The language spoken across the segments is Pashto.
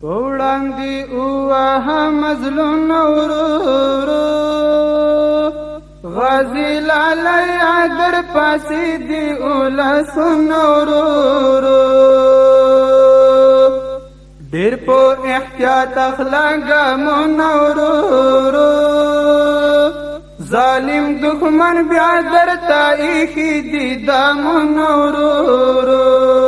وړاندې ووهه مظلوم ورورو غازي لالیه در پسې دي اولسونه ورورو ډېر په احتیاط اخله ګامونه ورورو ظالم دښمن بیا درته ایښي دي دامونه ورورو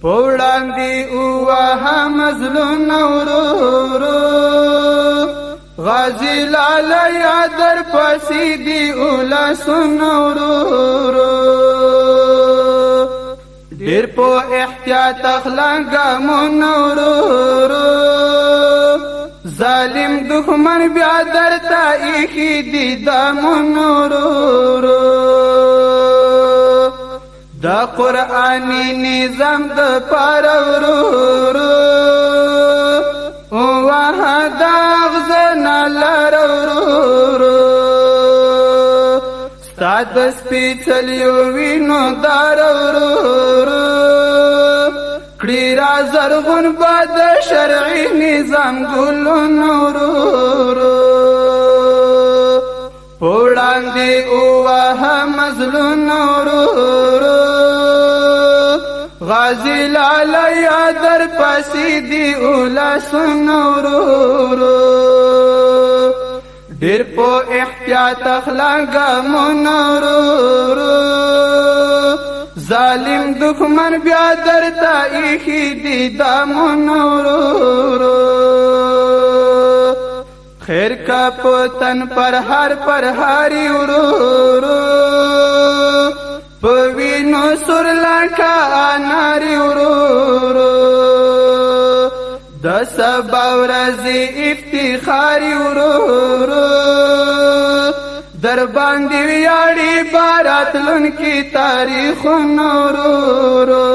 په وړاندې ووهه مظلوم ورورو غازي لالیه در پسې دي اولسونه ورورو ډېر په احتیاط اخله ګامونه ورورو ظالم دښمن بیا درته ایښي دي دامونه ورورو دا قرآنی نظام د پاره ورورو ووهه دا اغزنه لاره ورورو ستا د سپېڅلیو وینو داره ورورو کړي را زرغون به د شرعي نظام ګلونه ورورو په وړاندې ووهه مظلوم ورورو غازي لالیه در پسې دي اولسونه ورورو ډېر په احتیاط اخله ګامونه ورورو ظالم دښمن بیا درته ایښي دي دامونه ورورو خیر کا پتن پر هاری ورورو په وینو سور لکه اناري ورورو د سبا ورځې افتخاري ورورو در باندې ویاړي راتلونکي تاریخونه ورورو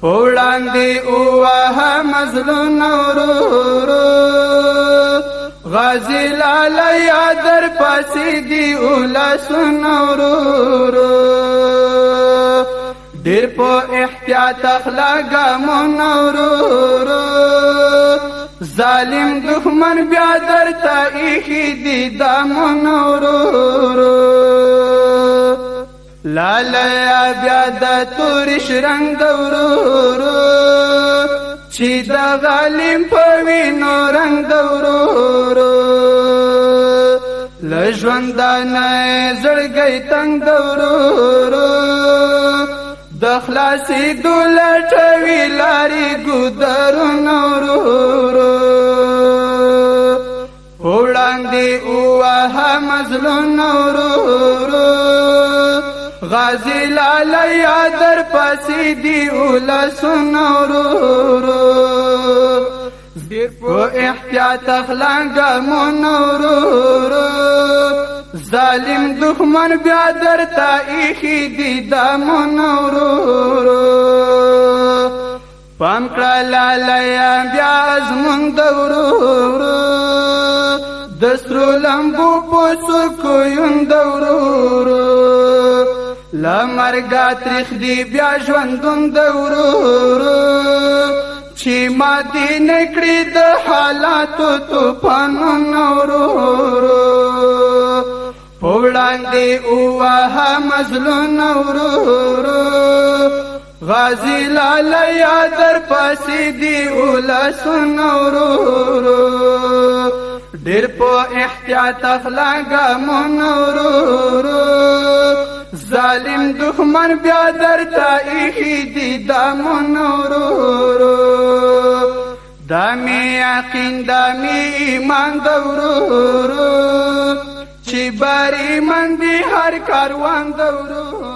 په وړاندې ووهه مظلوم ورورو غازي لالیه در پسې دي اولسونه ورورو ډېر په احتیاط اخله ګامونه ورورو ظالم دښمن بیا درته ایښي دي دامونه ورورو لالیه بیا د تورې شرنګ د ورورو چې د غالم په وینو رنګ د ورورو له ژوندانه زړګی تنګ د ورورو د خلاصېدو لټوي لارې ګودرونه ورورو وړاندې ووهه مظلوم ورورو غازي لالیه در پسې دي اولسونه ورورو ډېر په احتیاط اخله ګامونه ورورو ظالم دښمن بیا درته ایښي دي دامونه ورورو پام کړه لالیه بیا زموږ د ورورو د سرو لمبو په څوکیو د ورورو له مرګه تریخ دي بیا ژوندون د ورورو چې ماتې نه کړي د حالاتو طوفانونه ورورو په وړاندې ووهه مظلوم ورورو غازي لالیه در پسې دي اولسونه ورورو ډېر په احتیاط اخله ګامونه ورورو ظالم دښمن بیا درته ایښي دي دامونه ورورو دا مې یقین دا مې ایمان د ورورو چې بریمن دي هر کاروان د ورورو